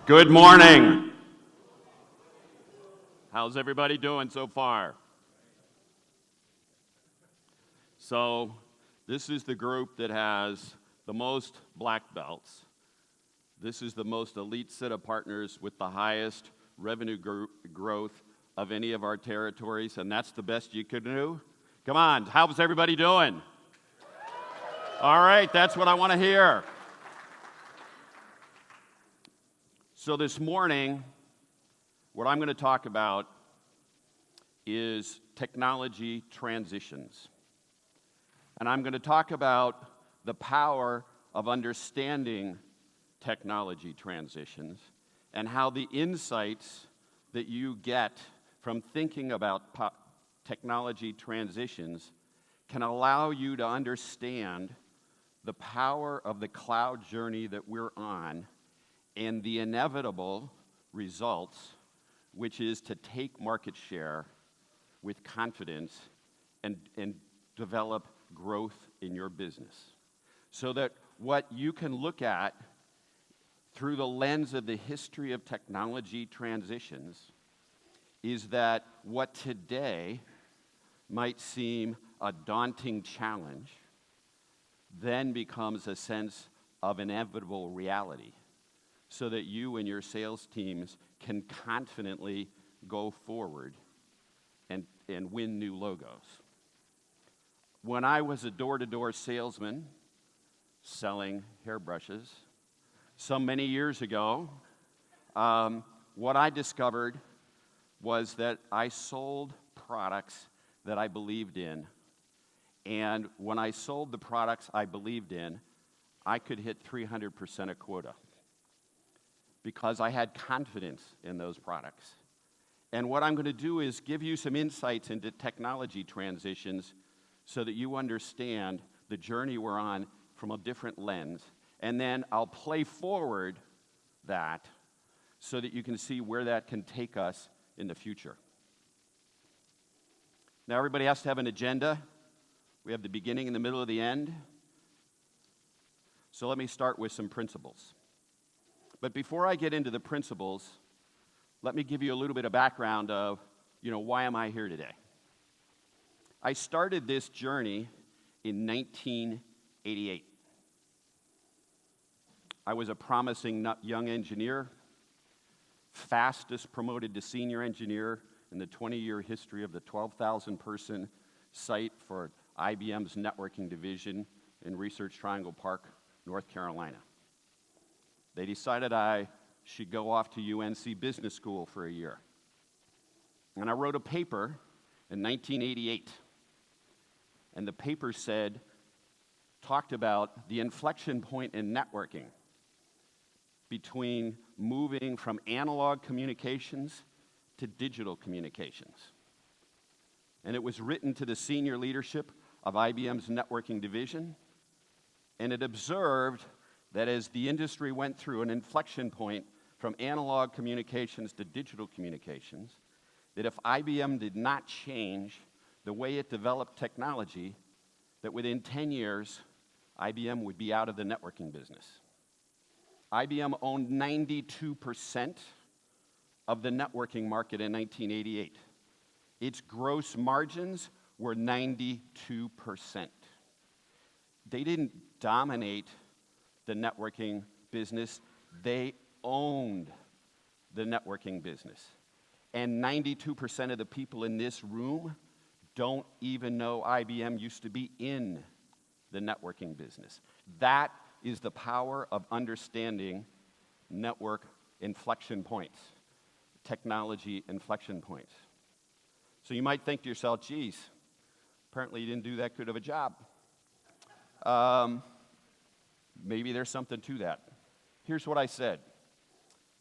Good morning. How's everybody doing so far? So, this is the group that has the most black belts. This is the most elite set of partners with the highest revenue growth of any of our territories, and that's the best you could do? Come on, how's everybody doing? All right, that's what I want to hear. So this morning, what I'm going to talk about is technology transitions. And I'm going to talk about the power of understanding technology transitions and how the insights that you get from thinking about technology transitions can allow you to understand the power of the cloud journey that we're on and the inevitable results, which is to take market share with confidence and develop growth in your business. So that what you can look at through the lens of the history of technology transitions is that what today might seem a daunting challenge then becomes a sense of inevitable reality, so that you and your sales teams can confidently go forward and win new logos. When I was a door-to-door salesman selling hairbrushes, so many years ago, what I discovered was that I sold products that I believed in. And when I sold the products I believed in, I could hit 300% of quota, because I had confidence in those products. And what I'm going to do is give you some insights into technology transitions so that you understand the journey we're on from a different lens. And then I'll play forward that so that you can see where that can take us in the future. Now, everybody has to have an agenda. We have the beginning and the middle and the end. So let me start with some principles. But before I get into the principles, let me give you a little bit of background of, why am I here today? I started this journey in 1988. I was a promising young engineer, fastest promoted to senior engineer in the 20-year history of the 12,000-person site for IBM's networking division in Research Triangle Park, North Carolina. They decided I should go off to UNC Business School for a year. And I wrote a paper in 1988. And the paper talked about the inflection point in networking between moving from analog communications to digital communications. And it was written to the senior leadership of IBM's networking division. And it observed that as the industry went through an inflection point from analog communications to digital communications, that if IBM did not change the way it developed technology, that within 10 years, IBM would be out of the networking business. IBM owned 92% of the networking market in 1988. Its gross margins were 92%. They didn't dominate the networking business, they owned the networking business. And 92% of the people in this room don't even know IBM used to be in the networking business. That is the power of understanding network inflection points, technology inflection points. So you might think to yourself, geez, apparently you didn't do that good of a job. Maybe there's something to that. Here's what I said.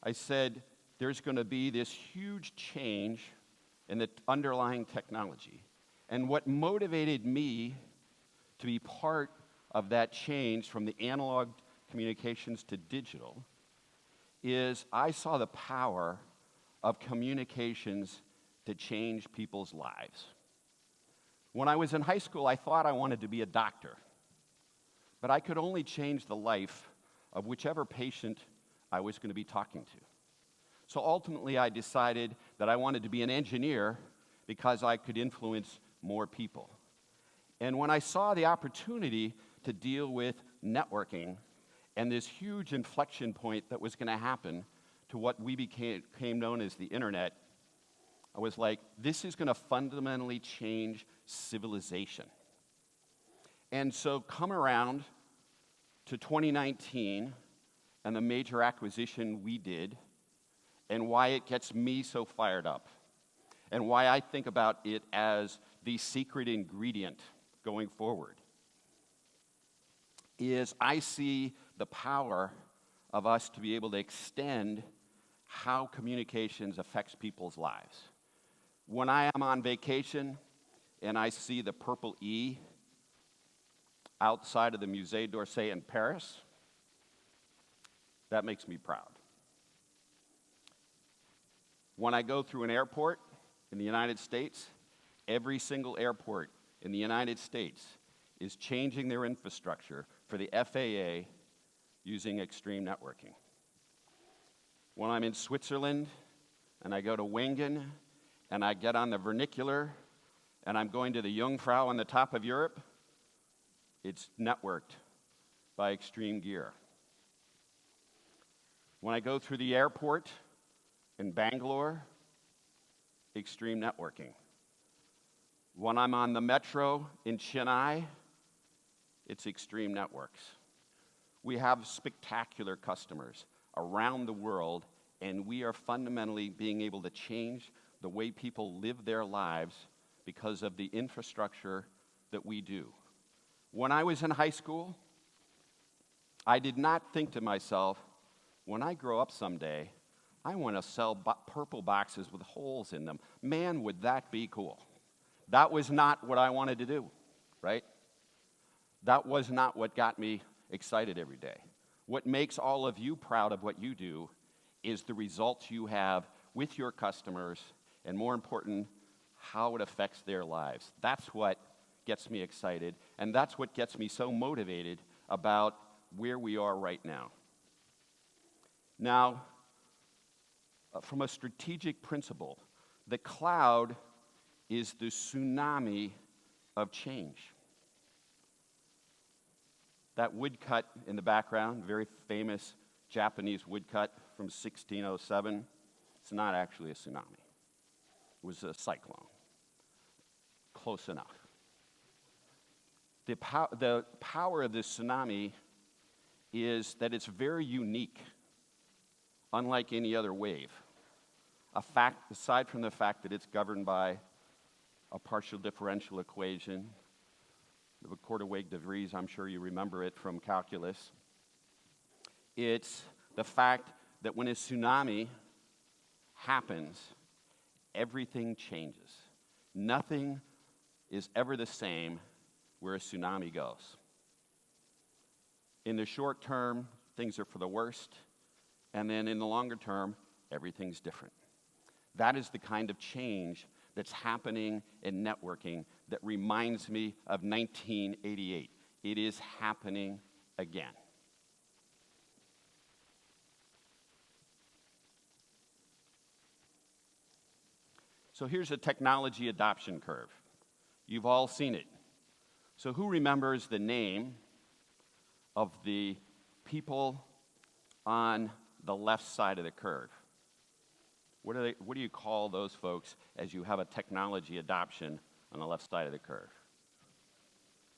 I said there's going to be this huge change in the underlying technology. And what motivated me to be part of that change from the analog communications to digital is I saw the power of communications to change people's lives. When I was in high school, I thought I wanted to be a doctor. But I could only change the life of whichever patient I was going to be talking to. So ultimately, I decided that I wanted to be an engineer because I could influence more people. And when I saw the opportunity to deal with networking and this huge inflection point that was going to happen to what we became known as the internet, I was like, this is going to fundamentally change civilization. And so come around to 2019 and the major acquisition we did, and why it gets me so fired up, and why I think about it as the secret ingredient going forward, is I see the power of us to be able to extend how communications affects people's lives. When I am on vacation and I see the purple E outside of the Musée d'Orsay in Paris, that makes me proud. When I go through an airport in the United States, every single airport in the United States is changing their infrastructure for the FAA using extreme networking. When I'm in Switzerland and I go to Wengen and I get on the vernacular and I'm going to the Jungfrau on the top of Europe, it's networked by extreme gear. When I go through the airport in Bangalore, extreme networking. When I'm on the metro in Chennai, it's extreme networks. We have spectacular customers around the world, and we are fundamentally being able to change the way people live their lives because of the infrastructure that we do. When I was in high school, I did not think to myself, when I grow up someday, I want to sell purple boxes with holes in them. Man, would that be cool. That was not what I wanted to do, right? That was not what got me excited every day. What makes all of you proud of what you do is the results you have with your customers, and more important, how it affects their lives. That's what gets me excited, and that's what gets me so motivated about where we are right now. Now, from a strategic principle, the cloud is the tsunami of change. That woodcut in the background, very famous Japanese woodcut from 1607, it's not actually a tsunami. It was a cyclone. Close enough. The power of this tsunami is that it's very unique, unlike any other wave. Aside from the fact that it's governed by a partial differential equation, the quarter-wave de Vries, I'm sure you remember it from calculus. It's the fact that when a tsunami happens, everything changes. Nothing is ever the same where a tsunami goes. In the short term, things are for the worst, and then in the longer term, everything's different. That is the kind of change that's happening in networking that reminds me of 1988. It is happening again. So here's a technology adoption curve. You've all seen it. So who remembers the name of the people on the left side of the curve? What do you call those folks as you have a technology adoption on the left side of the curve?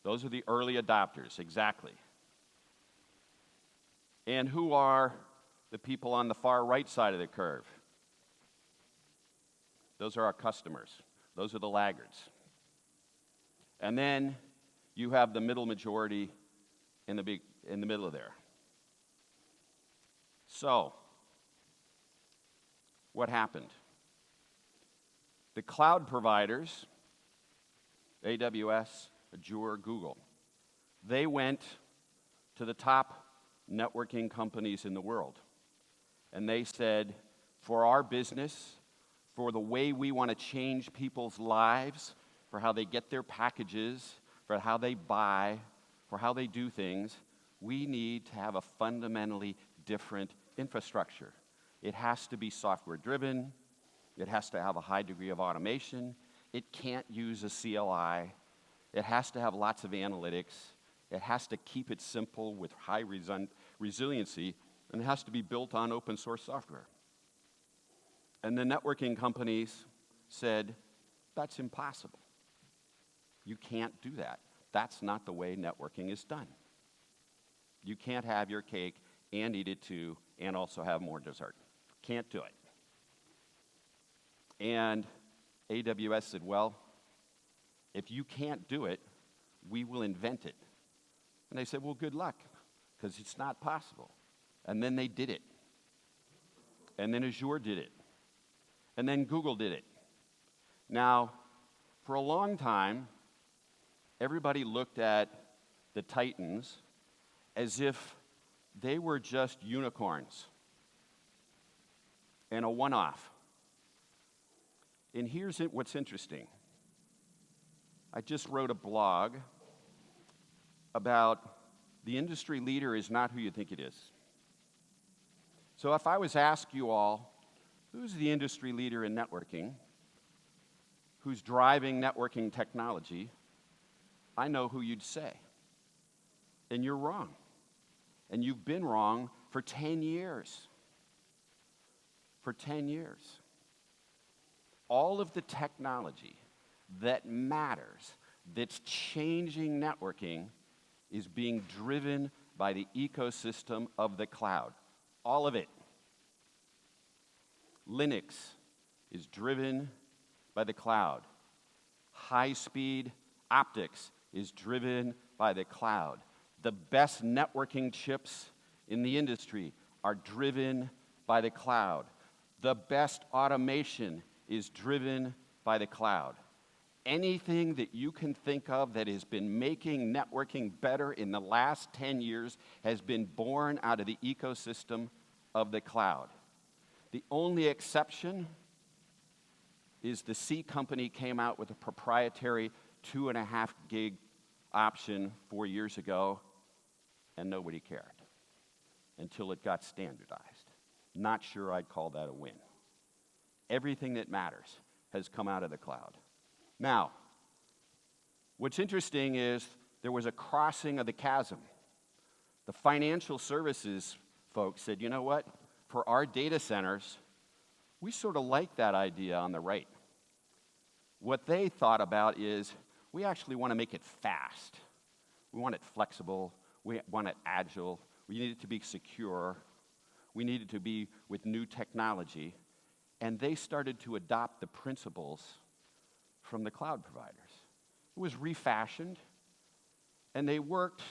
Those are the early adopters, exactly. And who are the people on the far right side of the curve? Those are our customers. Those are the laggards. And then you have the middle majority in the middle of there. So, what happened? The cloud providers, AWS, Azure, Google, they went to the top networking companies in the world. And they said, for our business, for the way we want to change people's lives, for how they get their packages, for how they buy, for how they do things, we need to have a fundamentally different infrastructure. It has to be software driven. It has to have a high degree of automation. It can't use a CLI. It has to have lots of analytics. It has to keep it simple with high resiliency, and it has to be built on open source software. And the networking companies said, that's impossible. You can't do that. That's not the way networking is done. You can't have your cake and eat it too, and also have more dessert. Can't do it. And AWS said, well, if you can't do it, we will invent it. And they said, well, good luck, because it's not possible. And then they did it. And then Azure did it. And then Google did it. Now, for a long time, everybody looked at the Titans as if they were just unicorns and a one-off. And here's what's interesting. I just wrote a blog about the industry leader is not who you think it is. So if I was to ask you all, who's the industry leader in networking? Who's driving networking technology? I know who you'd say. And you're wrong. And you've been wrong for 10 years. For 10 years. All of the technology that matters, that's changing networking, is being driven by the ecosystem of the cloud. All of it. Linux is driven by the cloud. High-speed optics is driven by the cloud. The best networking chips in the industry are driven by the cloud. The best automation is driven by the cloud. Anything that you can think of that has been making networking better in the last 10 years has been born out of the ecosystem of the cloud. The only exception is the C company came out with a proprietary 2.5 gig option 4 years ago, and nobody cared until it got standardized. Not sure I'd call that a win. Everything that matters has come out of the cloud. Now, what's interesting is there was a crossing of the chasm. The financial services folks said, you know what? For our data centers, we sort of like that idea on the right. What they thought about is, we actually want to make it fast. We want it flexible. We want it agile. We need it to be secure. We need it to be with new technology. And they started to adopt the principles from the cloud providers. It was refashioned, and they worked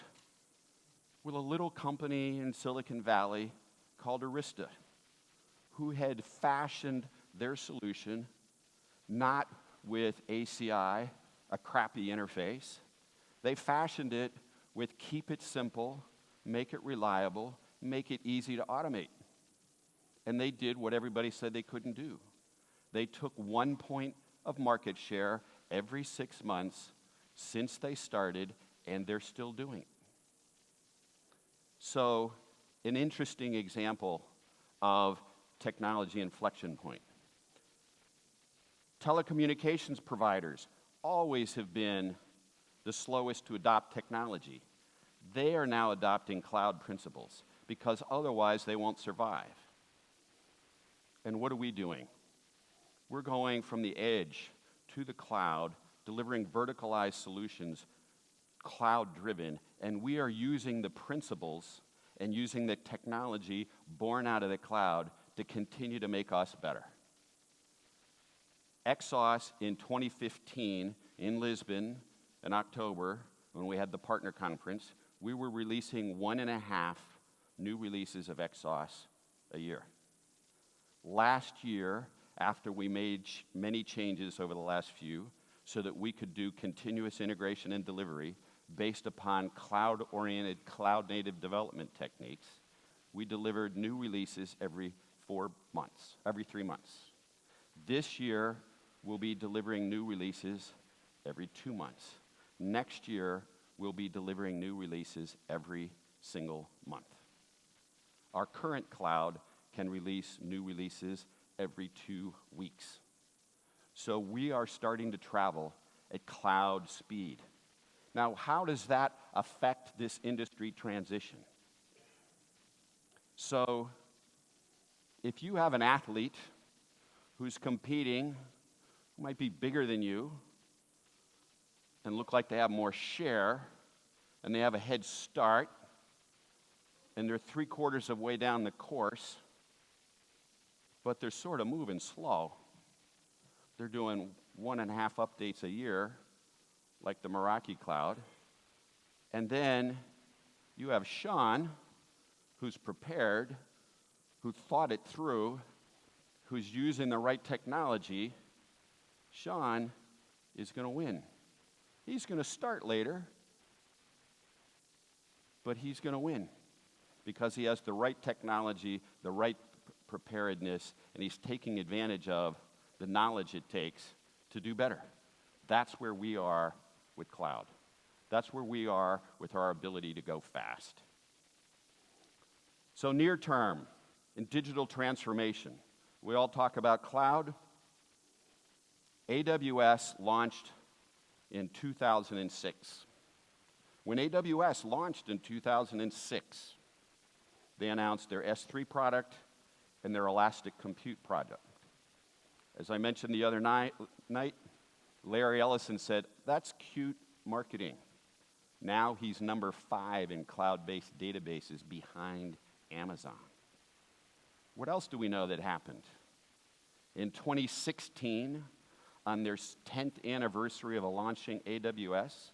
with a little company in Silicon Valley called Arista, who had fashioned their solution not with ACI, a crappy interface. They fashioned it with keep it simple, make it reliable, make it easy to automate. And they did what everybody said they couldn't do. They took 1 point of market share every 6 months since they started, and they're still doing it. So, an interesting example of technology inflection point. Telecommunications providers always have been the slowest to adopt technology. They are now adopting cloud principles because otherwise they won't survive. And what are we doing? We're going from the edge to the cloud, delivering verticalized solutions, cloud-driven, and we are using the principles and using the technology born out of the cloud to continue to make us better. Exos in 2015 in Lisbon in October, when we had the partner conference, we were releasing 1.5 new releases of Exos a year. Last year, after we made many changes over the last few so that we could do continuous integration and delivery based upon cloud-oriented, cloud-native development techniques, we delivered new releases every 3 months. This year, we'll be delivering new releases every 2 months. Next year, we'll be delivering new releases every single month. Our current cloud can release new releases every 2 weeks. So we are starting to travel at cloud speed. Now, how does that affect this industry transition? So, if you have an athlete who's competing, who might be bigger than you, and look like they have more share, and they have a head start, and they're 3/4 of the way down the course, but they're sort of moving slow. They're doing 1.5 updates a year, like the Meraki cloud. And then you have Sean, who's prepared, who thought it through, who's using the right technology. Sean is going to win. He's going to start later, but he's going to win because he has the right technology, the right preparedness, and he's taking advantage of the knowledge it takes to do better. That's where we are with cloud. That's where we are with our ability to go fast. So near term, in digital transformation, we all talk about cloud. AWS launched in 2006. When AWS launched in 2006, they announced their S3 product and their Elastic Compute product. As I mentioned the other night, Larry Ellison said, "That's cute marketing." Now he's number 5 in cloud-based databases behind Amazon. What else do we know that happened? In 2016, on their 10th anniversary of launching AWS,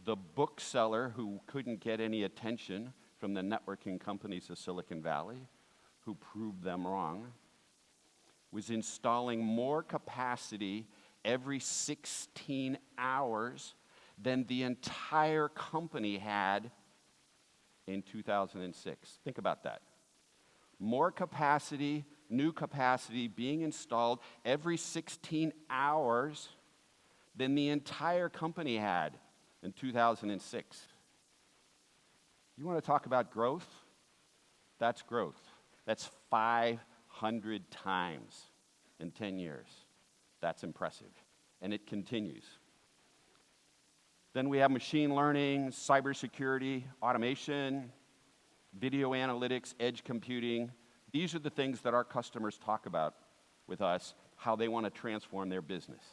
the bookseller who couldn't get any attention from the networking companies of Silicon Valley, who proved them wrong, was installing more capacity every 16 hours than the entire company had in 2006. Think about that. More capacity, new capacity being installed every 16 hours than the entire company had in 2006. You want to talk about growth? That's growth. That's 500 times in 10 years. That's impressive. And it continues. Then we have machine learning, cybersecurity, automation, video analytics, edge computing. These are the things that our customers talk about with us, how they want to transform their business.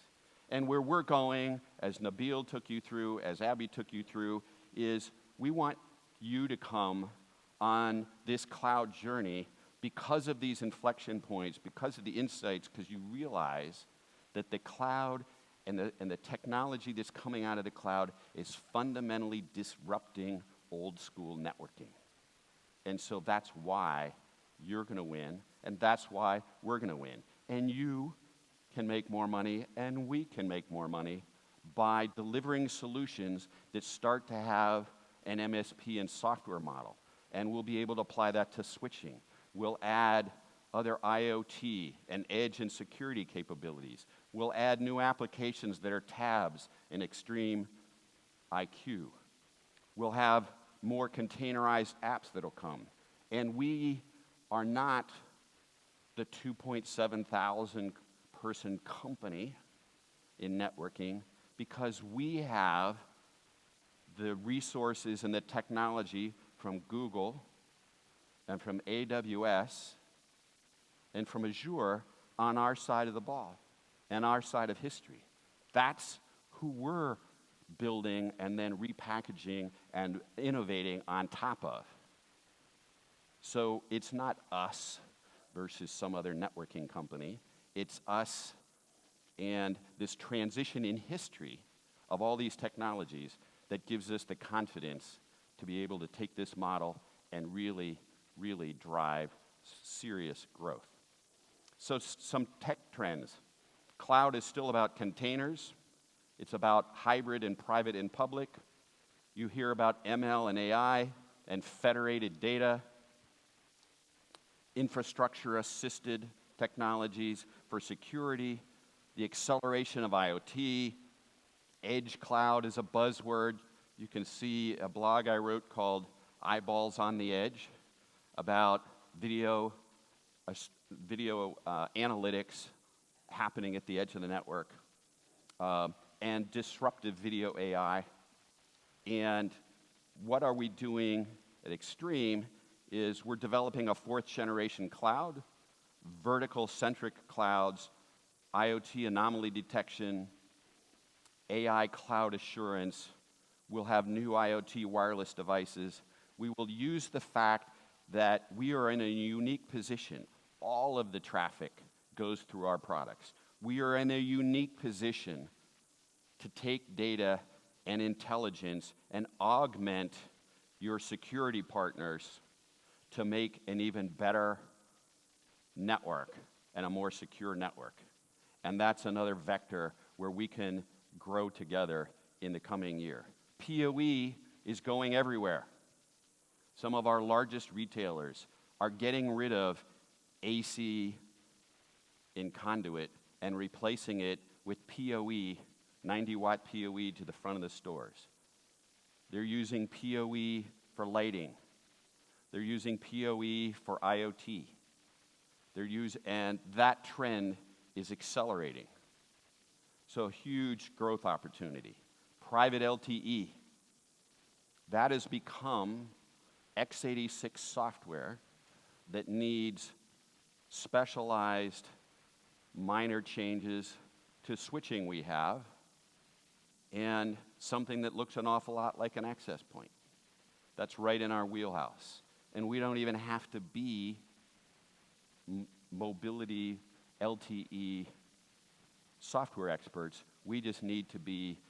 And where we're going, as Nabil took you through, as Abby took you through, is we want you to come on this cloud journey because of these inflection points, because of the insights, because you realize that the cloud and the technology that's coming out of the cloud is fundamentally disrupting old school networking. And so that's why you're going to win, and that's why we're going to win. And you can make more money, and we can make more money by delivering solutions that start to have an MSP and software model. And we'll be able to apply that to switching. We'll add other IoT and edge and security capabilities. We'll add new applications that are tabs and extreme IQ. We'll have more containerized apps that'll come. And we are not the 2.7 thousand person company in networking because we have the resources and the technology from Google and from AWS and from Azure on our side of the ball and our side of history. That's who we're building and then repackaging and innovating on top of. So it's not us versus some other networking company. It's us and this transition in history of all these technologies that gives us the confidence to be able to take this model and really, really drive serious growth. So some tech trends. Cloud is still about containers. It's about hybrid and private and public. You hear about ML and AI and federated data, infrastructure-assisted technologies for security, the acceleration of IoT, edge cloud is a buzzword. You can see a blog I wrote called Eyeballs on the Edge about video video analytics happening at the edge of the network, and disruptive video AI. And what are we doing at Extreme is we're developing a fourth generation cloud, vertical-centric clouds, IoT anomaly detection, AI cloud assurance. We'll have new IoT wireless devices. We will use the fact that we are in a unique position. All of the traffic goes through our products. We are in a unique position to take data and intelligence and augment your security partners to make an even better network and a more secure network. And that's another vector where we can grow together in the coming year. PoE is going everywhere. Some of our largest retailers are getting rid of AC in conduit and replacing it with PoE, 90-watt PoE to the front of the stores. They're using PoE for lighting. They're using PoE for IoT. And that trend is accelerating. So huge growth opportunity. Private LTE. That has become x86 software that needs specialized minor changes to switching we have, and something that looks an awful lot like an access point. That's right in our wheelhouse. And we don't even have to be mobility LTE software experts. We just need to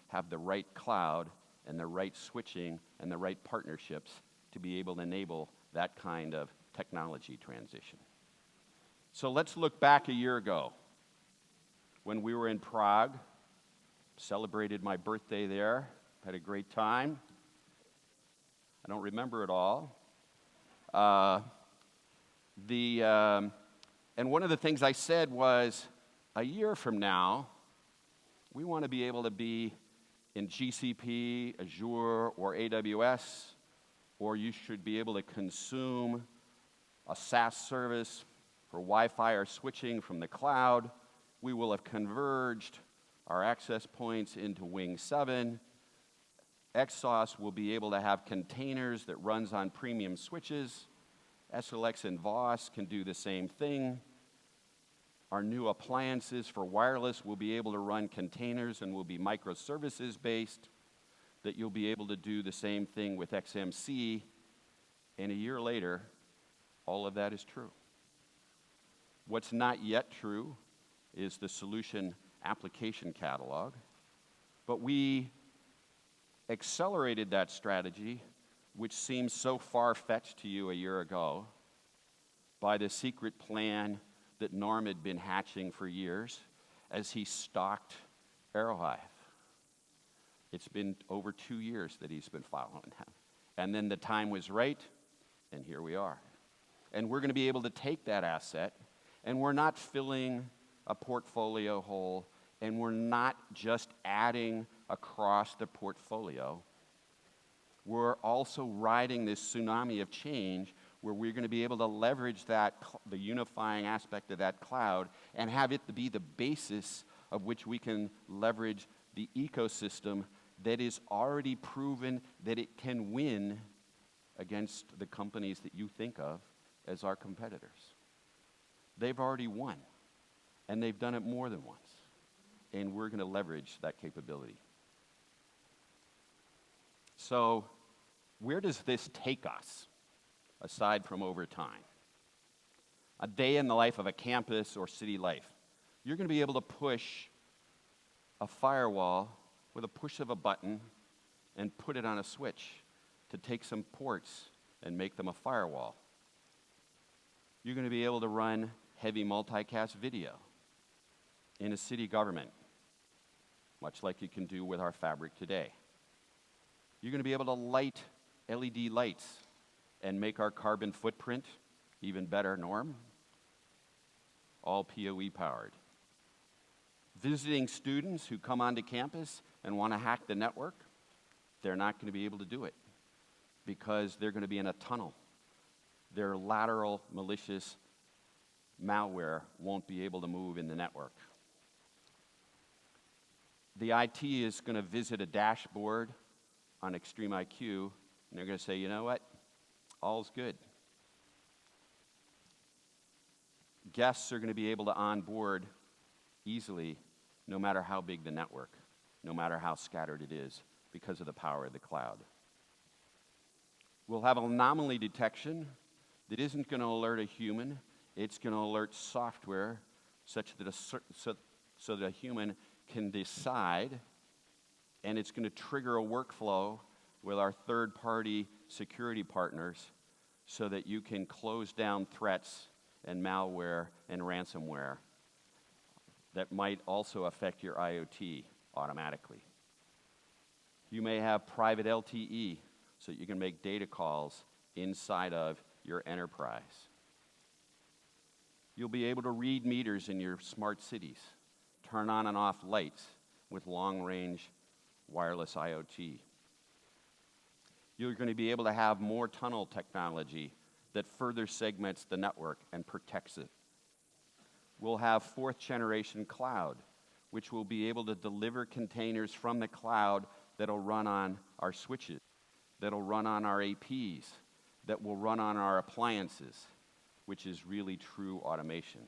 have the right cloud and the right switching and the right partnerships to be able to enable that kind of technology transition. So let's look back a year ago when we were in Prague, celebrated my birthday there, had a great time. I don't remember it all. And one of the things I said was, a year from now, we want to be able to be in GCP, Azure, or AWS, or you should be able to consume a SaaS service for Wi-Fi or switching from the cloud. We will have converged our access points into Wing 7. XSOS will be able to have containers that runs on premium switches. SLX and VOS can do the same thing. Our new appliances for wireless will be able to run containers and will be microservices based, that you'll be able to do the same thing with XMC. And a year later, all of that is true. What's not yet true is the solution application catalog, but we accelerated that strategy, which seemed so far-fetched to you a year ago, by the secret plan that Norm had been hatching for years as he stalked Aerohive. It's been over 2 years that he's been following them. And then the time was right, and here we are. And we're going to be able to take that asset, and we're not filling a portfolio hole, and we're not just adding across the portfolio. We're also riding this tsunami of change where we're going to be able to leverage that, the unifying aspect of that cloud, and have it to be the basis of which we can leverage the ecosystem that is already proven that it can win against the companies that you think of as our competitors. They've already won, and they've done it more than once, and we're going to leverage that capability. So where does this take us, aside from over time? A day in the life of a campus or city life. You're going to be able to push a firewall with a push of a button and put it on a switch to take some ports and make them a firewall. You're going to be able to run heavy multicast video in a city government, much like you can do with our fabric today. You're going to be able to light LED lights and make our carbon footprint even better, Norm. All PoE powered. Visiting students who come onto campus and want to hack the network, they're not going to be able to do it because they're going to be in a tunnel. They're lateral malicious malware won't be able to move in the network. The IT is going to visit a dashboard on Extreme IQ, and they're going to say, you know what? All's good. Guests are going to be able to onboard easily, no matter how big the network, no matter how scattered it is, because of the power of the cloud. We'll have anomaly detection that isn't going to alert a human. It's going to alert software such that so that a human can decide, and it's going to trigger a workflow with our third-party security partners so that you can close down threats and malware and ransomware that might also affect your IoT automatically. You may have private LTE so that you can make data calls inside of your enterprise. You'll be able to read meters in your smart cities, turn on and off lights with long-range wireless IoT. You're going to be able to have more tunnel technology that further segments the network and protects it. We'll have fourth-generation cloud, which will be able to deliver containers from the cloud that'll run on our switches, that'll run on our APs, that will run on our appliances, which is really true automation.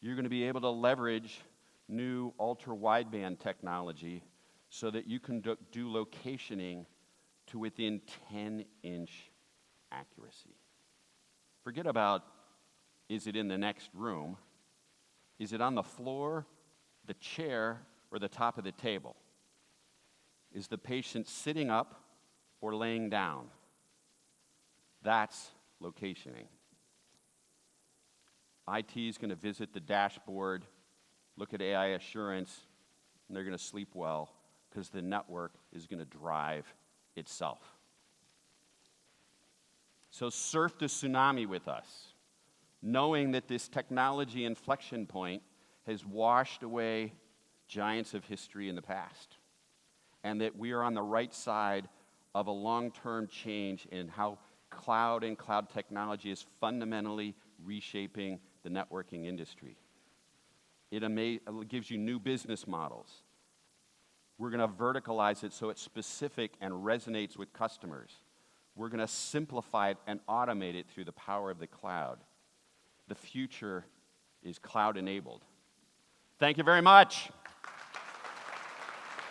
You're going to be able to leverage new ultra-wideband technology so that you can do locationing to within 10-inch accuracy. Forget about, is it in the next room? Is it on the floor, the chair, or the top of the table? Is the patient sitting up or laying down? That's locationing. IT is going to visit the dashboard, look at AI assurance, and they're going to sleep well because the network is going to drive itself. So surf the tsunami with us, knowing that this technology inflection point has washed away giants of history in the past, and that we are on the right side of a long-term change in how cloud and cloud technology is fundamentally reshaping the networking industry. It gives you new business models. We're going to verticalize it so it's specific and resonates with customers. We're going to simplify it and automate it through the power of the cloud. The future is cloud-enabled. Thank you very much.